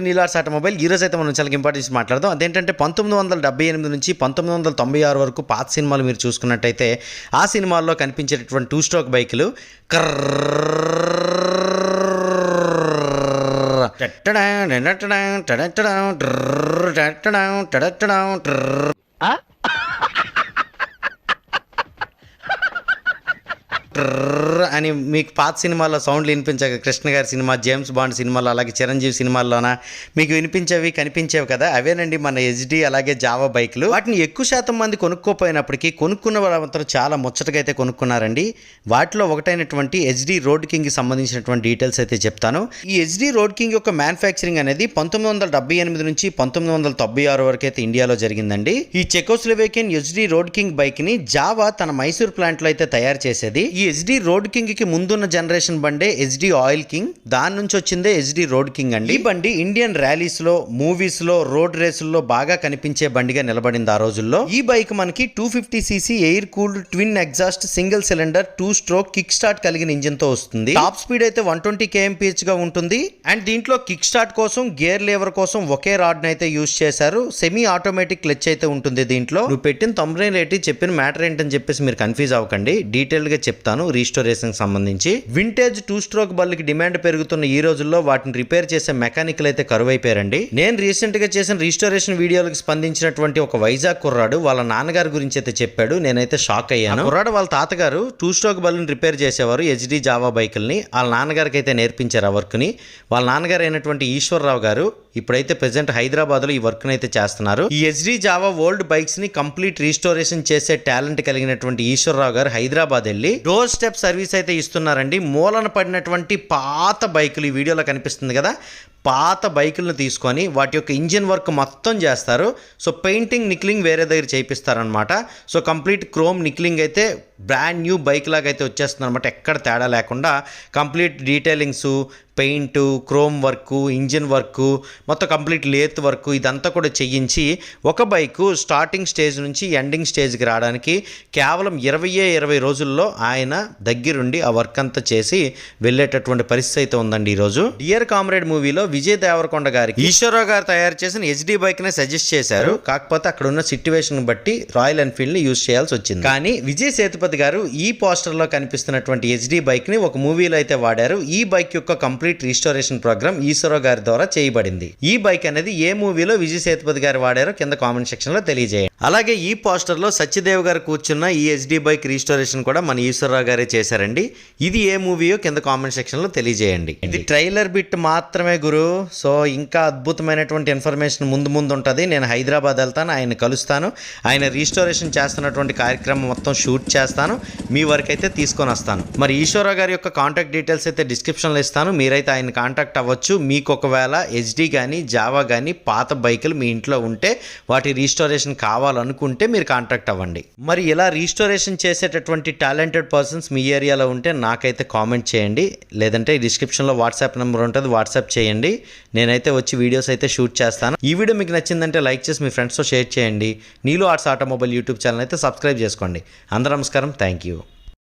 నీలార్స్ automobile ఈ రోజు అయితే మనం చాలా ఇంపార్టెన్స్ మాట్లాడదాం. అదేంటంటే 1978 నుంచి 1996 వరకు పాత సినిమాలు మీరు చూసుకున్నట్టయితే ఆ సినిమాల్లో కనిపించేటటువంటి 2 స్ట్రోక్ బైకులు అని మీకు పాత సినిమాల్లో సౌండ్లు వినిపించాక కృష్ణ గారి సినిమా, జేమ్స్ బాండ్ సినిమాలో, అలాగే చిరంజీవి సినిమాల్లోన మీకు వినిపించేవి కనిపించేవి కదా, అవేనండి మన ఎస్డి అలాగే జావా బైకులు. వాటిని ఎక్కువ శాతం మంది కొనుక్కోపోయినప్పటికీ కొనుక్కున్న వాళ్ళందరూ చాలా ముచ్చటగా అయితే కొనుక్కున్నారండి. వాటిలో ఒకటైనటువంటి ఎస్డి రోడ్ కింగ్కి సంబంధించినటువంటి డీటెయిల్స్ అయితే చెప్తాను. ఈ ఎస్డి రోడ్ కింగ్ యొక్క మ్యానుఫ్యాక్చరింగ్ అనేది 1978 నుంచి 1996 వరకు అయితే ఇండియాలో జరిగిందండి. ఈ చెకోస్లోవేకియన్ ఎస్డి రోడ్ కింగ్ బైక్ ని జావా తన మైసూర్ ప్లాంట్ లో అయితే తయారు చేసేది. ఈ ఎస్డి రోడ్ కింగ్ కి ముందున్న జనరేషన్ బండే ఎస్డి ఆయిల్ కింగ్, దాని నుంచి వచ్చిందే ఎస్డి రోడ్ కింగ్ అండి. ఈ బండి ఇండియన్ ర్యాలీస్ లో, మూవీస్ లో, రోడ్ రేసుల్లో బాగా కనిపించే బండిగా నిలబడింది ఆ రోజుల్లో. ఈ బైక్ మనకి 250cc air cooled twin exhaust single cylinder 2 stroke kick start కలిగిన ఇంజిన్ తో వస్తుంది. టాప్ స్పీడ్ అయితే 120 kmph గా ఉంటుంది. అండ్ దీంట్లో కిక్ స్టార్ట్ కోసం, గేర్ లీవర్ కోసం ఒకే రాడ్ అయితే యూజ్ చేశారు. సెమీ ఆటోమేటిక్ క్లచ్ అయితే ఉంటుంది దీంట్లో. నువ్వు పెట్టిన థంబ్నెయిల్ ఏంటి, చెప్పిన మ్యాటర్ ఏంటని చెప్పేసి మీరు కన్ఫ్యూజ్ అవ్వకండి. డీటెయిల్ గా చెప్తాను రీస్టోరేషన్ సంబంధించి. వింటేజ్ 2 స్ట్రోక్ బళ్ళకి డిమాండ్ పెరుగుతున్న ఈ రోజుల్లో వాటిని రిపేర్ చేసే మెకానికల్ అయితే కరువైపోయారండి. నేను రీసెంట్ గా చేసిన రీస్టోరేషన్ వీడియోలకు స్పందించినటువంటి ఒక వైజాగ్ కుర్రాడు వాళ్ళ నాన్నగారి గురించి అయితే చెప్పాడు. నేనైతే షాక్ అయ్యాను. కుర్రాడు వాళ్ళ తాతగారు 2 స్ట్రోక్ బళ్ళని రిపేర్ చేసేవారు, ఎస్డి జావా బైకుల్ని. వాళ్ళ నాన్నగారికి అయితే నేర్పించారు ఆ వర్క్ ని. వాళ్ళ నాన్నగారు అయినటువంటి ఈశ్వర్రావు గారు ఇప్పుడైతే ప్రెసెంట్ హైదరాబాద్ లో ఈ వర్క్ అయితే చేస్తున్నారు. ఈ ఎస్డి జావా ఓల్డ్ బైక్స్ ని కంప్లీట్ రీస్టోరేషన్ చేసే టాలెంట్ కలిగినటువంటి ఈశ్వర్రావు గారు హైదరాబాద్ వెళ్ళి డోర్ స్టెప్ సర్వీస్ అయితే ఇస్తున్నారండి. మూలన పడినటువంటి పాత బైకులు ఈ వీడియోలో కనిపిస్తుంది కదా, పాత బైకులను తీసుకొని వాటి యొక్క ఇంజిన్ వర్క్ మొత్తం చేస్తారు. సో పెయింటింగ్, నిక్లింగ్ వేరే దగ్గర చేయిస్తారనమాట. సో కంప్లీట్ క్రోమ్ నిక్లింగ్ అయితే బ్రాండ్ న్యూ బైక్ లాగా అయితే వచ్చేస్తుంది అనమాట. ఎక్కడ తేడా లేకుండా complete detailings, paint, chrome work, engine work, మొత్తం కంప్లీట్ లేత్ వర్క్ ఇదంతా కూడా చేయించి ఒక బైకు స్టార్టింగ్ స్టేజ్ నుంచి ఎండింగ్ స్టేజ్కి రావడానికి కేవలం 20 రోజుల్లో ఆయన దగ్గరుండి ఆ వర్క్ అంతా చేసి వెళ్ళేటటువంటి పరిస్థితి అయితే ఉందండి ఈరోజు. డియర్ కామ్రేడ్ మూవీలో విజయ్ దేవరకొండ గారికి ఈశ్వరరావు గారు తయారు చేసిన ఎస్డి బైక్ నే సజెస్ట్ చేశారు. కాకపోతే అక్కడ ఉన్న సిట్యువేషన్ బట్టి రాయల్ ఎన్ఫీల్డ్ ని యూజ్ చేయాల్సి వచ్చింది. కానీ విజయ్ సేతుపతి గారు ఈ పోస్టర్ లో కనిపిస్తున్నటువంటి ఎస్డి బైక్ ని ఒక మూవీలో అయితే వాడారు. ఈ బైక్ యొక్క కంప్లీట్ రీస్టోరేషన్ ప్రోగ్రామ్ ఈశ్వరరావు గారి ద్వారా చేయబడింది. ఈ బైక్ అనేది ఏ మూవీలో విజయ్ సేతుపతి గారు వాడారో కింద కామెంట్ సెక్షన్ లో తెలియజేయండి. అలాగే ఈ పోస్టర్ లో సత్యదేవ్ గారు కూర్చున్న ఈ ఎస్డి బైక్ రీస్టోరేషన్ కూడా మన ఈశ్వరరావు గారే చేశారండి. ఇది ఏ మూవీయో కింద కామెంట్ సెక్షన్ లో తెలియజేయండి. ఇది ట్రైలర్ బిట్ మాత్రమే గురు. సో ఇంకా అద్భుతమైనటువంటి ఇన్ఫర్మేషన్ ముందు ఉంటుంది. నేను హైదరాబాద్ వెళ్తాను, ఆయన కలుస్తాను, ఆయన రీస్టోరేషన్ చేస్తున్నటువంటి కార్యక్రమం మొత్తం షూట్ చేస్తాను, మీ వరకు అయితే తీసుకొని వస్తాను. మరి ఈశ్వరరావు గారి యొక్క కాంటాక్ట్ డీటెయిల్స్ అయితే డిస్క్రిప్షన్లో ఇస్తాను, మీరైతే ఆయన కాంటాక్ట్ అవ్వచ్చు. మీకు ఒకవేళ ఎస్డి కానీ జావా కానీ పాత బైకులు మీ ఇంట్లో ఉంటే వాటి రీస్టోరేషన్ కావాలనుకుంటే మీరు కాంటాక్ట్ అవ్వండి. మరి ఇలా రీస్టోరేషన్ చేసేటటువంటి టాలెంటెడ్ పర్సన్స్ మీ ఏరియాలో ఉంటే నాకైతే కామెంట్ చేయండి, లేదంటే డిస్క్రిప్షన్లో వాట్సాప్ నెంబర్ ఉంటుంది, వాట్సాప్ చేయండి. నేనైతే వచ్చి వీడియోస్ అయితే షూట్ చేస్తాను. ఈ వీడియో మీకు నచ్చిందంటే లైక్ చేసి మీ ఫ్రెండ్స్తో షేర్ చేయండి. నీలు ఆర్ట్స్ ఆటోమొబైల్ యూట్యూబ్ ఛానల్ అయితే సబ్స్క్రైబ్ చేసుకోండి. అందరూ నమస్కారం, థ్యాంక్ యూ.